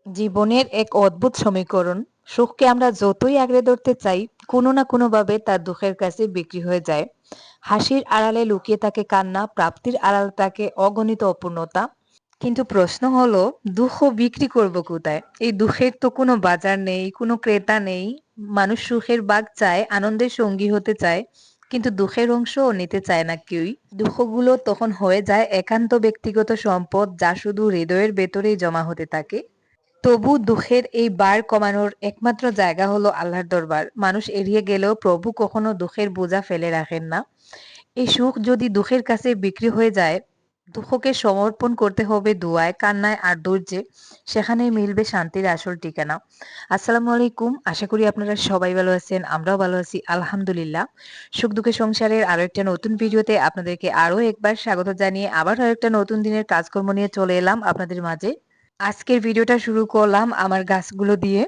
জীবনের এক অদ্ভুত সমীকরণ। সুখকে আমরা যতই আঁকড়ে ধরতে চাই, কোনো না কোনোভাবে তা দুঃখের কাছে বিক্রি হয়ে যায়। হাসির আড়ালে লুকিয়ে থাকে কান্না, প্রাপ্তির আড়ালে থাকে অগণিত অপূর্ণতা। কিন্তু প্রশ্ন হলো, দুঃখ বিক্রি করব কোথায়? এই দুঃখের তো কোনো বাজার নেই, কোনো ক্রেতা নেই। মানুষ সুখের ভাগ চায়, আনন্দের সঙ্গী হতে চায়, কিন্তু দুঃখের অংশও নিতে চায় না কেউই। দুঃখগুলো তখন হয়ে যায় একান্ত ব্যক্তিগত সম্পদ, যা শুধু হৃদয়ের ভেতরেই জমা হতে থাকে। তবু দুঃখের এই ভার কমানোর একমাত্র জায়গা হলো আল্লাহর দরবার। মানুষ এড়িয়ে গেলেও প্রভু কখনো দুঃখের বোঝা ফেলে রাখেন না। এই সুখ যদি দুঃখের কাছে বিক্রি হয়ে যায়, দুঃখকে সমর্পণ করতে হবে দোয়ায়, কান্নায় আর ধৈর্যে। সেখানেই মিলবে শান্তির আসল ঠিকানা। আসসালামু আলাইকুম। আশা করি আপনারা সবাই ভালো আছেন। আমরাও ভালো আছি আলহামদুলিল্লাহ। সুখ দুঃখের সংসারের আরো একটা নতুন ভিডিওতে আপনাদেরকে আরো একবার স্বাগত জানিয়ে আবার আরেকটা নতুন দিনের কাজকর্ম নিয়ে চলে এলাম আপনাদের মাঝে। আজকের ভিডিওটা শুরু করলাম আমার গাছগুলো দিয়ে।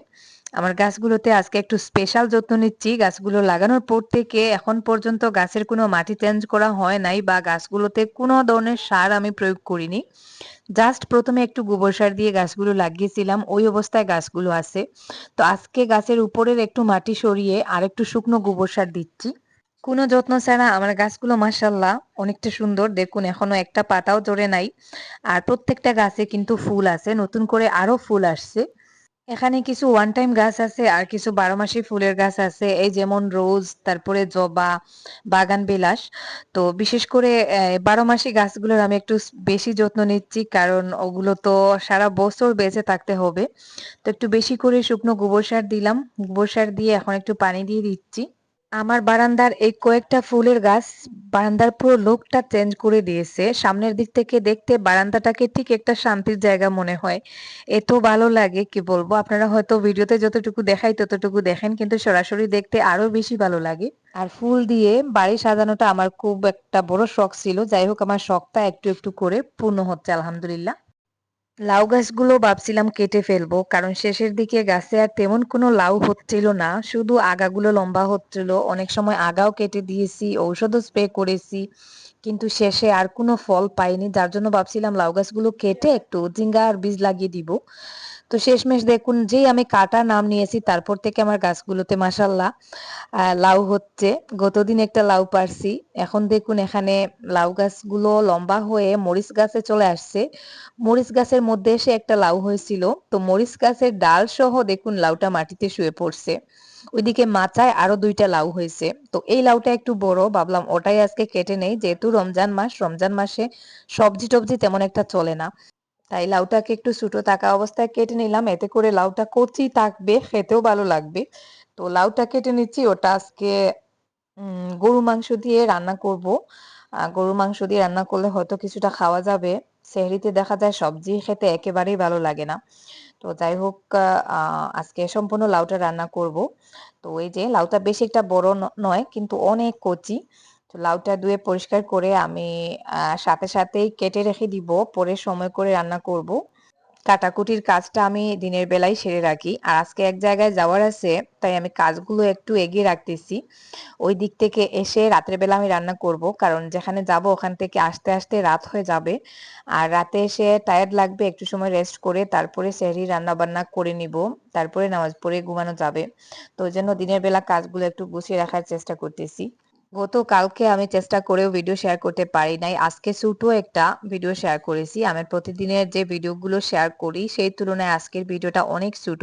আমার গাছগুলোতে আজকে একটু স্পেশাল যত্ন নিচ্ছি। গাছগুলো লাগানোর পর থেকে এখন পর্যন্ত গাছের কোনো মাটি চেঞ্জ করা হয় নাই বা গাছগুলোতে কোনো ধরনের সার আমি প্রয়োগ করিনি। জাস্ট ১ম এ একটু গোবর সার দিয়ে গাছগুলো লাগিয়েছিলাম। ওই অবস্থায় গাছগুলো আছে। তো আজকে গাছের উপরের একটু মাটি সরিয়ে আরেকটু শুকনো গোবর সার দিচ্ছি। কোনো যত্ন ছাড়া আমার গাছগুলো মাশাআল্লাহ অনেকটা সুন্দর। দেখুন এখনো একটা পাতাও ঝরে নাই। আর প্রত্যেকটা গাছে কিন্তু ফুল আছে। নতুন করে আরো ফুল আসছে। এখানে কিছু ওয়ান টাইম গাছ আছে আর কিছু ১২ মাসি ফুলের গাছ আছে। এই যেমন রোজ, তারপরে জবা, বাগান বিলাস। তো বিশেষ করে ১২ মাসি গাছগুলোর আমি একটু বেশি যত্ন নিচ্ছি। কারণ ওগুলো তো সারা বছর বেঁচে থাকতে হবে। তো একটু বেশি করে শুকনো গোবর সার দিলাম। গোবর সার দিয়ে এখন একটু পানি দিয়ে দিচ্ছি। আমার বারান্দার এই কয়েকটা ফুলের গাছ বারান্দার পুরো লুকটা চেঞ্জ করে দিয়েছে। সামনের দিক থেকে দেখতে বারান্দাটাকে ঠিক একটা শান্তির জায়গা মনে হয়। এত ভালো লাগে কি বলবো। আপনারা হয়তো ভিডিওতে যতটুকু দেখাই ততটুকু দেখেন, কিন্তু সরাসরি দেখতে আরো বেশি ভালো লাগে। আর ফুল দিয়ে বাড়ি সাজানোটা আমার খুব একটা বড় শখ ছিল। যাই হোক, আমার শখটা একটু একটু করে পূর্ণ হচ্ছে আলহামদুলিল্লাহ। লাউ গাছগুলো ভাবছিলাম কেটে ফেলবো, কারণ শেষের দিকে গাছে আর তেমন কোনো লাউ হচ্ছিল না, শুধু আগাগুলো লম্বা হচ্ছিল। অনেক সময় আগাও কেটে দিয়েছি, ঔষধও স্প্রে করেছি, কিন্তু শেষে আর কোনো ফল পাইনি। যার জন্য ভাবছিলাম লাউ গাছগুলো কেটে একটু জিঙ্গার বীজ লাগিয়ে দিব। তো শেষমেশ দেখুন, যেই আমি কাটার নাম নিয়েছি তারপর থেকে আমার গাছগুলোতে মাশাল্লাহ লাউ হচ্ছে। গতদিন একটা লাউ পারছি। এখন দেখুন এখানে লাউ গাছগুলো লম্বা হয়ে মরিচ গাছে চলে আসছে। মরিচ গাছের মধ্যে এসে একটা লাউ হয়েছিল। তো মরিচ গাছের ডাল সহ দেখুন লাউটা মাটিতে শুয়ে পড়ছে। ওইদিকে মাচায় আরো ২টা লাউ হয়েছে। তো এই লাউটা একটু বড়, ভাবলাম ওটাই আজকে কেটে নেই, যেহেতু রমজান মাস। রমজান মাসে সবজি টবজি তেমন একটা চলে না, তাই লাউটাকে একটু ছোট থাকা অবস্থায় কেটে নিলাম। এতে করে লাউটা কচি থাকবে, খেতেও ভালো লাগবে। তো লাউটা কেটে নিচ্ছি। ওটা আজকে গরু মাংস দিয়ে রান্না করব। গরু মাংস দিয়ে রান্না করলে হয়তো কিছুটা খাওয়া যাবে। সেহরিতে দেখা যায় সবজি খেতে একেবারেই ভালো লাগে না। তো যাই হোক, আজকে সম্পূর্ণ লাউটা রান্না করব। তো এই যে লাউটা বেশি একটা বড় নয়, কিন্তু অনেক কচি। তো লাউটা ধুয়ে পরিষ্কার করে আমি সাথে সাথেই কেটে রেখে দিব, পরে সময় করে রান্না করব। কাটাকুটির কাজটা আমি দিনের বেলায় সেরে রাখি। আর আজকে এক জায়গায় যাওয়ার আছে, তাই আমি কাজগুলো একটু এগিয়ে রাখতেছি। ওই দিক থেকে এসে রাতের বেলা আমি রান্না করব, কারণ যেখানে যাব ওখান থেকে আসতে আসতে রাত হয়ে যাবে। আর রাতে এসে টায়ার্ড লাগবে, একটু সময় রেস্ট করে তারপরে সেহরি রান্না বান্না করে নিব। তারপরে নামাজ পড়ে ঘুমানো যাবে। তো ওই জন্য দিনের বেলা কাজগুলো একটু গুছিয়ে রাখার চেষ্টা করতেছি। গতকালকে আমি চেষ্টা করেও ভিডিও শেয়ার করতে পারি নাই। আজকে ছোট একটা ভিডিও শেয়ার করেছি। আমি প্রতিদিনের যে ভিডিওগুলো শেয়ার করি সেই তুলনায় আজকের ভিডিওটা অনেক ছোট।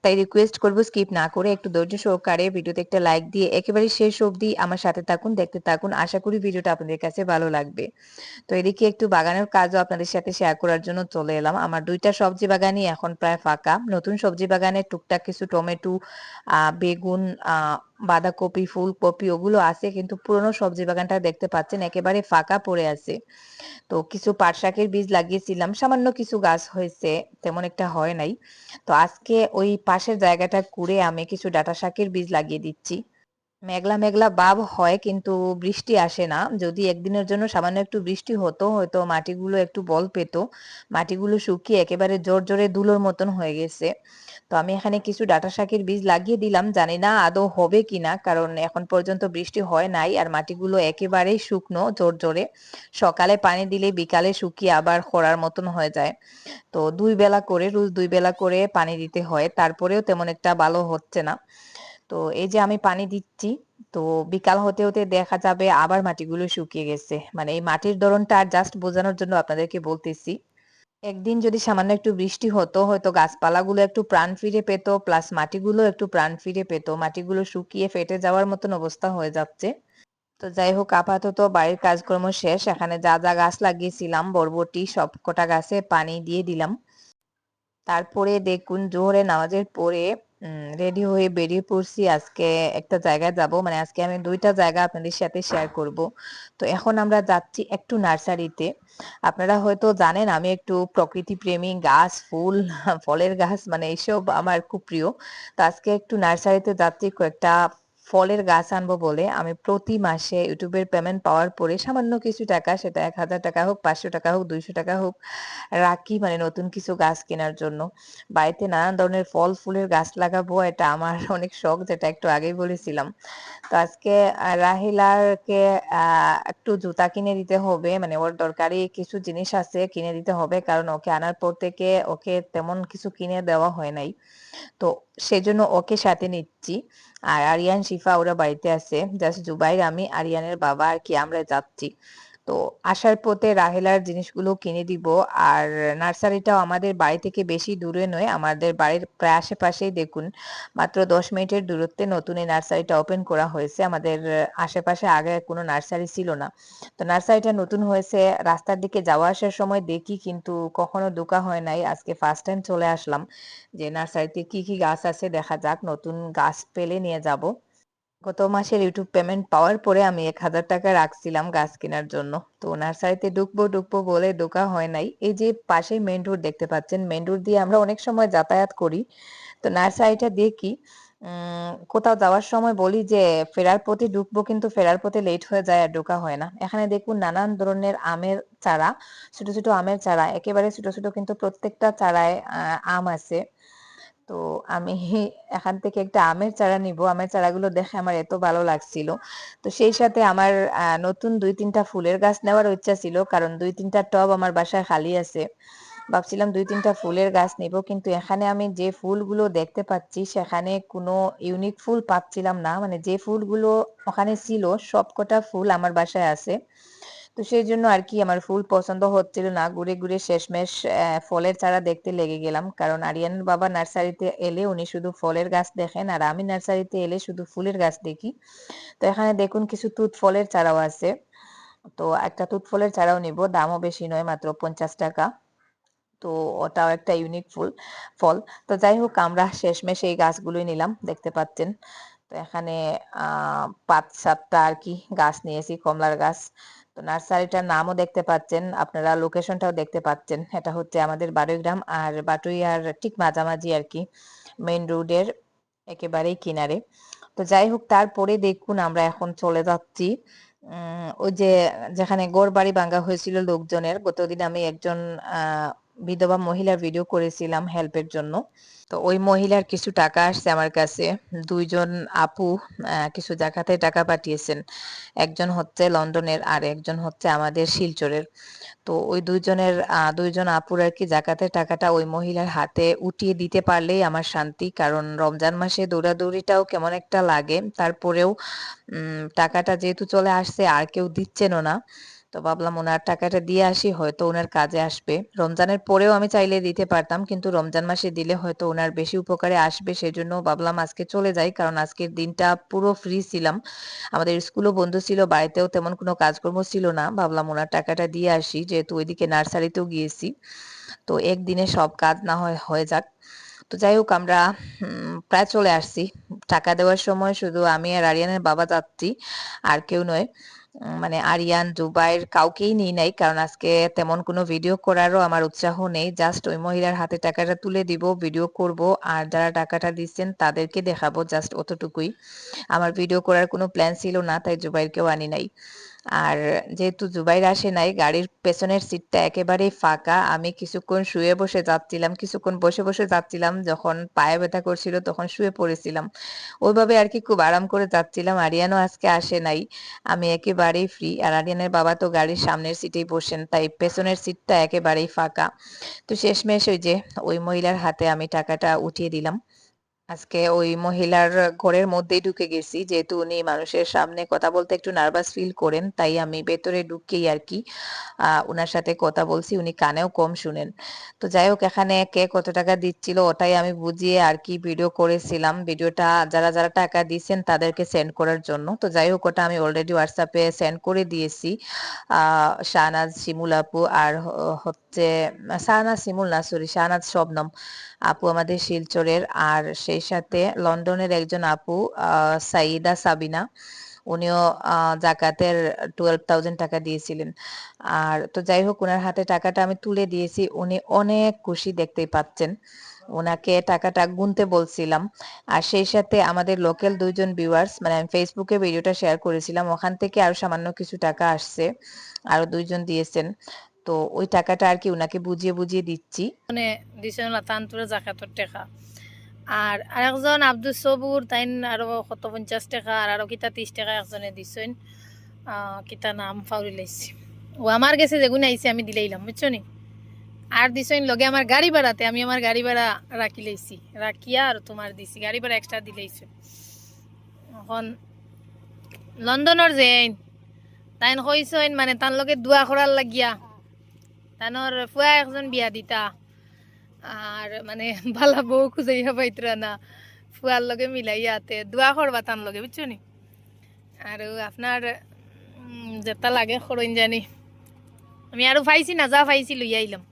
তাই রিকোয়েস্ট করব স্কিপ না করে একটু ধৈর্য সহকারে ভিডিওতে একটা লাইক দিয়ে একেবারে শেষ অবধি আমার সাথে থাকুন, দেখতে থাকুন। আশা করি ভিডিওটা আপনাদের কাছে ভালো লাগবে। তো এদিকে একটু বাগানের কাজও আপনাদের সাথে শেয়ার করার জন্য চলে এলাম। আমার ২টা সবজি বাগানই এখন প্রায় ফাঁকা। নতুন সবজি বাগানে টুকটাক কিছু টমেটো, বেগুন, বাঁধাকপি, ফুলকপি ওগুলো আছে, কিন্তু পুরনো সবজি বাগানটা দেখতে পাচ্ছেন একেবারে ফাঁকা পড়ে আছে। তো কিছু পাট শাকের বীজ লাগিয়েছিলাম, সামান্য কিছু গাছ হয়েছে, তেমন একটা হয় নাই। তো আজকে ওই পাশের জায়গাটা কুড়ে আমি কিছু ডাঁটা শাকের বীজ লাগিয়ে দিচ্ছি। মেঘলা মেঘলা ভাব হয় কিন্তু বৃষ্টি আসে না। যদি একদিনের জন্য সামান্য একটু বৃষ্টি হতো হয়তো মাটিগুলো একটু বল পেত। মাটিগুলো শুকিয়ে একেবারে জোরে ধুলোর মতন হয়ে গেছে। তো আমি এখানে কিছু ডাঁটা শাকের বীজ লাগিয়ে দিলাম, জানি না আদৌ হবে কিনা, কারণ এখন পর্যন্ত বৃষ্টি হয় নাই আর মাটিগুলো একেবারেই শুকনো জোরে। সকালে পানি দিলে বিকালে শুকিয়ে আবার খরার মতন হয়ে যায়। তো রোজ 2 বেলা করে পানি দিতে হয়, তারপরেও তেমন একটা ভালো হচ্ছে না। তো এই যে আমি পানি দিচ্ছি, তো বিকাল হতে হতে দেখা যাবে আবার মাটিগুলো শুকিয়ে গেছে। মানে এই মাটির ধরনটা আর জাস্ট বোঝানোর জন্য আপনাদেরকে বলতেছি। একদিন যদি সামান্য একটু বৃষ্টি হতো হয়তো গাছপালাগুলো একটু প্রাণ ফিরে পেত, প্লাস মাটিগুলো একটু প্রাণ ফিরে পেত। মাটিগুলো শুকিয়ে ফেটে যাওয়ার মতন অবস্থা হয়ে যাচ্ছে। তো যাই হোক, আপাতত বাড়ির কাজকর্ম শেষ। এখানে যা গাছ লাগিয়েছিলাম বরবটি সবকটা গাছে পানি দিয়ে দিলাম। তারপরে দেখুন জোহরের নামাজের পরে রেডি হয়ে বেরিয়ে পড়ছি। আজকে একটা জায়গায় যাব, মানে আজকে আমি 2টা জায়গা আপনাদের সাথে শেয়ার করব। তো এখন আমরা যাচ্ছি একটু নার্সারিতে। আপনারা হয়তো জানেন আমি একটু প্রকৃতি প্রেমী, গাছ ফুল ফলের গাছ মানে এইসব আমার খুব প্রিয়। তো আজকে একটু নার্সারিতে যাচ্ছি কয়েকটা ফলের গাছ আনবো বলে। আমি প্রতি মাসে ইউটিউবের পেমেন্ট পাওয়ার পরে সামান্য কিছু টাকা, সেটা 1000 টাকা হোক, 500 টাকা হোক, 200 টাকা হোক, রাখি মানে নতুন কিছু গাছ কেনার জন্য। বাড়িতে নানান ধরনের ফল ফুলের গাছ লাগাবো, এটা আমার অনেক শখ, যেটা একটু আগেই বলেছিলাম। তো আজকে রাহিলাকে একটু জুতা কিনে দিতে হবে, মানে ওর দরকারি কিছু জিনিস আছে কিনে দিতে হবে, কারণ ওকে আনার পর থেকে ওকে তেমন কিছু কিনে দেওয়া হয় নাই। তো সেজন্য ওকে সাথে নিচ্ছি। আর আরিয়ান শিফা ওরা বাড়িতে আছে, জাস্ট জুবাইর আমি আরিয়ানের বাবা আর কি আমরা যাচ্ছি। তো আসার পথে রাহেলার জিনিসগুলো কিনে দিব। আর নার্সারিটাও আমাদের বাড়ি থেকে বেশি দূরে নয়, আমাদের বাড়ির প্রায় আশেপাশেই। দেখুন মাত্র 10 মিনিটের দূরত্বে নতুন এই নার্সারিটা ওপেন করা হয়েছে। আমাদের আশেপাশে আগে কোনো নার্সারি ছিল না। তো নার্সারিটা নতুন হয়েছে, রাস্তার দিকে যাওয়া আসার সময় দেখি কিন্তু কখনো ঢোকা হয় নাই। আজকে ফার্স্ট টাইম চলে আসলাম যে নার্সারিতে কি কি গাছ আছে দেখা যাক, নতুন গাছ পেলে নিয়ে যাব। গত মাসের ইউটিউব পেমেন্ট পাওয়ার পরে আমি 1000 টাকা রাখছিলাম গাছ কেনার জন্য। তো নার্সারিতে ঢুকবো বলে ঢোকা হয় নাই। এই যে পাশে মেইন রোড দেখতে পাচ্ছেন, মেইন রোড দিয়ে আমরা অনেক সময় যাতায়াত করি। তো নার্সারিটা দেখি, কোথাও যাওয়ার সময় বলি যে ফেরার পথে ঢুকবো, কিন্তু ফেরার পথে লেট হয়ে যায় আর ঢোকা হয় না। এখানে দেখুন নানান ধরনের আমের চারা, ছোট আমের চারা, একেবারে ছোট কিন্তু প্রত্যেকটা চারায় আম আছে। তো আমি এখান থেকে একটা আমের চারা নিব। আমের চারাগুলো দেখে আমার এত ভালো লাগছিল। তো সেই সাথে আমার নতুন 2-3টা ফুলের গাছ নেওয়ার ইচ্ছা ছিল, কারণ 2-3টা টব আমার বাসায় খালি আছে। ভাবছিলাম 2-3টা ফুলের গাছ নিব, কিন্তু এখানে আমি যে ফুলগুলো দেখতে পাচ্ছি সেখানে কোনো ইউনিক ফুল পাচ্ছিলাম না। মানে যে ফুলগুলো ওখানে ছিল সবকটা ফুল আমার বাসায় আছে। তো সেই জন্য আর কি আমার ফুল পছন্দ হচ্ছিল না। ঘুরে শেষমেশ ফলের চারা দেখতে লেগে গেলাম, কারণ আরিয়ানের বাবা নার্সারিতে এলে উনি শুধু ফলের গাছ দেখেন আর আমি নার্সারিতে এলে শুধু ফুলের গাছ দেখি। তো এখানে দেখুন কিছু তুত ফলের চারাও আছে। তো একটা তুত ফলের চারাও নিব, দামও বেশি নয়, মাত্র 50 টাকা। তো ওটাও একটা ইউনিক ফল। তো যাই হোক আমরা শেষমেশ এই গাছগুলোই নিলাম, দেখতে পাচ্ছেন। তো এখানে 5-7টা আর কি গাছ নিয়েছি, কমলার গাছ। তো নার্সারিটার নামও দেখতে পাচ্ছেন আপনারা, লোকেশনটাও দেখতে পাচ্ছেন। এটা হচ্ছে আমাদের বারুইগ্রাম আর বাটুইয়ার ঠিক মাঝামাঝি আর কি, মেইন রোডের একেবারেই কিনারে। তো যাই হোক, তারপরে দেখুন আমরা এখন চলে যাচ্ছি ওই যে যেখানে ঘর বাড়ি ভাঙা হয়েছিল লোকজনের। গতদিন আমি একজন বিধবা মহিলার ভিডিও করেছিলাম হেল্পের জন্য। তো ওই মহিলার কিছু টাকা আসছে আমার কাছে। 2জন আপু কিছু জায়গাতে টাকা পাঠিয়েছেন। একজন হচ্ছে লন্ডনের আর একজন হচ্ছে আমাদের শিলচরের। তো ওই 2জন আপুর আর কি জাকাতের টাকাটা ওই মহিলার হাতে উঠিয়ে দিতে পারলেই আমার শান্তি, কারণ রমজান মাসে দৌড়াদৌড়িটাও কেমন একটা লাগে। তারপরেও টাকাটা যেহেতু চলে আসছে আর কেউ দিচ্ছেনও না, তো ভাবলাম ওনার টাকাটা দিয়ে আসি, হয়তো ওনার কাজে আসবে। রমজানের পরেও আমি চাইলে দিতে পারতাম, কিন্তু রমজান মাসে দিলে হয়তো ওনার বেশি উপকারে আসবে, সেজন্য ভাবলাম আজকে চলে যাই, কারণ আজকের দিনটা পুরো ফ্রি ছিলাম। আমাদের স্কুলও বন্ধ ছিল, বাড়িতেও তেমন কোনো কাজকর্ম ছিল না। ভাবলাম ওনার টাকাটা দিয়ে আসি, যেহেতু ওইদিকে নার্সারিতেও গিয়েছি। তো একদিনে সব কাজ না হয় হয়ে যাক। তো যাই হোক আমরা প্রায় চলে আসছি। টাকা দেওয়ার সময় শুধু আমি আর আরিয়ানের বাবা যাচ্ছি, আর কেউ নয়। মানে আরিয়ান, জুবাইর কাউকেই নিই নাই। কারণ আজকে তেমন কোনো ভিডিও করারও আমার উৎসাহ নেই। জাস্ট ওই মহিলার হাতে টাকাটা তুলে দিব, ভিডিও করব আর যারা টাকাটা দিচ্ছেন তাদেরকে দেখাবো, জাস্ট অতটুকুই। আমার ভিডিও করার কোনো প্ল্যান ছিল না, তাই জুবাইরকেও আনি নাই। আর যেহেতু জুবাইর আসে নাই, গাড়ির পেছনের সিটটা একেবারেই ফাঁকা। আমি কিছুক্ষণ শুয়ে বসে যাচ্ছিলাম, কিছুক্ষণ বসে বসে যাচ্ছিলাম, যখন পায়ে ব্যথা করছিল তখন শুয়ে পড়েছিলাম। ওইভাবে আর কি খুব আরাম করে যাচ্ছিলাম। আরিয়ানও আজকে আসে নাই, আমি একেবারেই ফ্রি। আর আরিয়ানের বাবা তো গাড়ির সামনের সিটেই বসেন, তাই পেছনের সিটটা একেবারেই ফাঁকা। তো শেষমেশ ওই যে ওই মহিলার হাতে আমি টাকাটা উঠিয়ে দিলাম। আজকে ওই মহিলার ঘরের মধ্যেই ঢুকে গেছি, যেহেতু উনি মানুষের সামনে কথা বলতে একটু নার্ভাস ফিল করেন, তাই আমি ভেতরে ঢুকেই আর কি উনার সাথে কথা বলছি। উনি কানেও কম শুনেন। তো যাই হোক, এখানে কে কত টাকা দিচ্ছিল ওটাই আমি বুঝিয়ে আর কি ভিডিও করেছিলাম। ভিডিওটা যারা যারা টাকা দিয়েছেন তাদেরকে সেন্ড করার জন্য। তো যাই হোক, ওটা আমি অলরেডি হোয়াটসঅ্যাপে সেন্ড করে দিয়েছি। শাহনাজ শিমুল আপু আর হচ্ছে শাহনাজ শিমুল না, সরি, শাহনাজ শবনম আপু আমাদের শিলচরের, আর সেই সাথে লন্ডনের একজন আপু সাইদা সাবিনা, উনিও জাকাতের 12,000 টাকা দিয়েছিলেন। আর তো যাই হোক, ওনার হাতে টাকাটা আমি তুলে দিয়েছি। উনি অনেক খুশি, দেখতেই পাচ্ছেন। ওনাকে টাকাটা গুনতে বলছিলাম। আর সেই সাথে আমাদের লোকাল দুইজন ভিউয়ার্স, মানে আমি ফেসবুকে ভিডিওটা শেয়ার করেছিলাম, ওখান থেকে আরো সামান্য কিছু টাকা আসছে, আরো দুইজন দিয়েছেন। তো ওই টাকাটা আর কি উনাকে বুঝিয়ে বুঝিয়ে দিচ্ছি। মানে দিছেন তানতুরে জাকাতর টাকা। আর আরেকজন আব্দুল সবুর তাইন আরো কত 50 টাকা আর আরো কিতা 30 টাকা একজনে দিছেন। কিতা নাম ফাউরি লাইছি। ও আমার কাছে যেগুন আইছে আমি দিলাইলাম, বুঝছো নি? আর দিছেন লগে আমার গাড়ি ভাড়াতে, আমি আমার গাড়ি ভাড়া রাখি লাইছি, রাখিয়া আর তোমার দিছি গাড়ি ভাড়া এক্সট্রা দিলাইছে। এখন লন্ডনের যেন তাইন কইছেন মানে তার লগে দোয়া করার লাগিয়া, তানোর ফুয়া একজন বিয়া দিতা আর মানে বালা বউ খুঁজাইয়া পাইতরা না, ফুয়ার লগে মিলাইয়া আতে দোয়া করবা তার লগে, বুঝছো নি? আর আপনার যেটা লাগে খরইন জানি আমি আরো পাইছি না, যা পাইছি লইয়া আইলাম।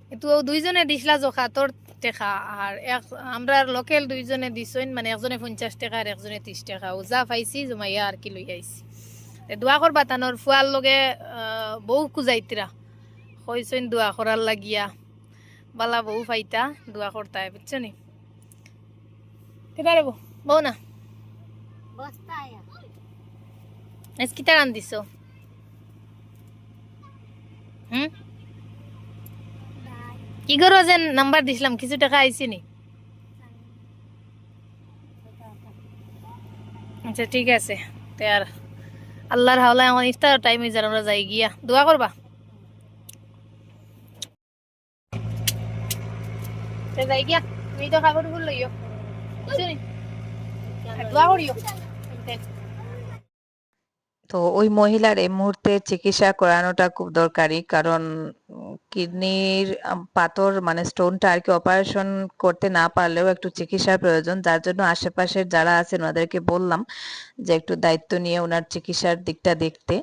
কিন্তু দুইজনে দিছিলা জখাতর টেকা আর এক আমরা লোকাল দুইজনে দিছেন, মানে একজনে 50 টাকা আর একজনে 30 টাকা। ও যা পাইছি জমাইয়া আর কি লইয়া আইছি। দোয়া করবা তানোর ফুয়ার লগে বউ খুঁজাইতরা, কইছেন দোয়া করার লাগিয়া, বালা বউ পাইতা দোয়া করতাই, বুঝছো নি? কেটা রে বউ না আজ কিতা রান দিছ? কি করো যে নাম্বার দিছিলাম, কিছু টাকা আইসি নি? আচ্ছা ঠিক আছে। তে আর আল্লাহর হাওলায় আমার ইফতার টাইম হয়ে যায়, আমরা যাই গিয়া দোয়া করবা। তে যাই গিয়া, তুমি তো খাবার ভুল লইও, বুঝছো নি? দোয়া করিও। তো ওই মহিলার এই মুহূর্তে চিকিৎসা করানোটা খুব দরকারি, কারণ কিডনির পাথর মানে স্টোনটা আর কি অপারেশন করতে না পারলেও একটু চিকিৎসার প্রয়োজন। যার জন্য আশেপাশের যারা আছেন ওদেরকে বললাম যে একটু দায়িত্ব নিয়ে ওনার চিকিৎসার দিকটা দেখতে।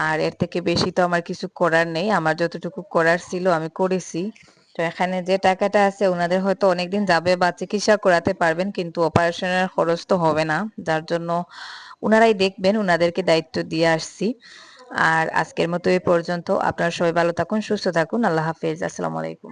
আর এর থেকে বেশি তো আমার কিছু করার নেই, আমার যতটুকু করার ছিল আমি করেছি। তো এখানে যে টাকাটা আছে ওনাদের হয়তো অনেকদিন যাবে বা চিকিৎসা করাতে পারবেন, কিন্তু অপারেশনের খরচ তো হবে না। যার জন্য উনারাই দেখবেন, উনাদেরকে দায়িত্ব দিয়ে আসছি। আর আজকের মতো এই পর্যন্ত। আপনারা সবাই ভালো থাকুন, সুস্থ থাকুন। আল্লাহ হাফেজ। আসসালামু আলাইকুম।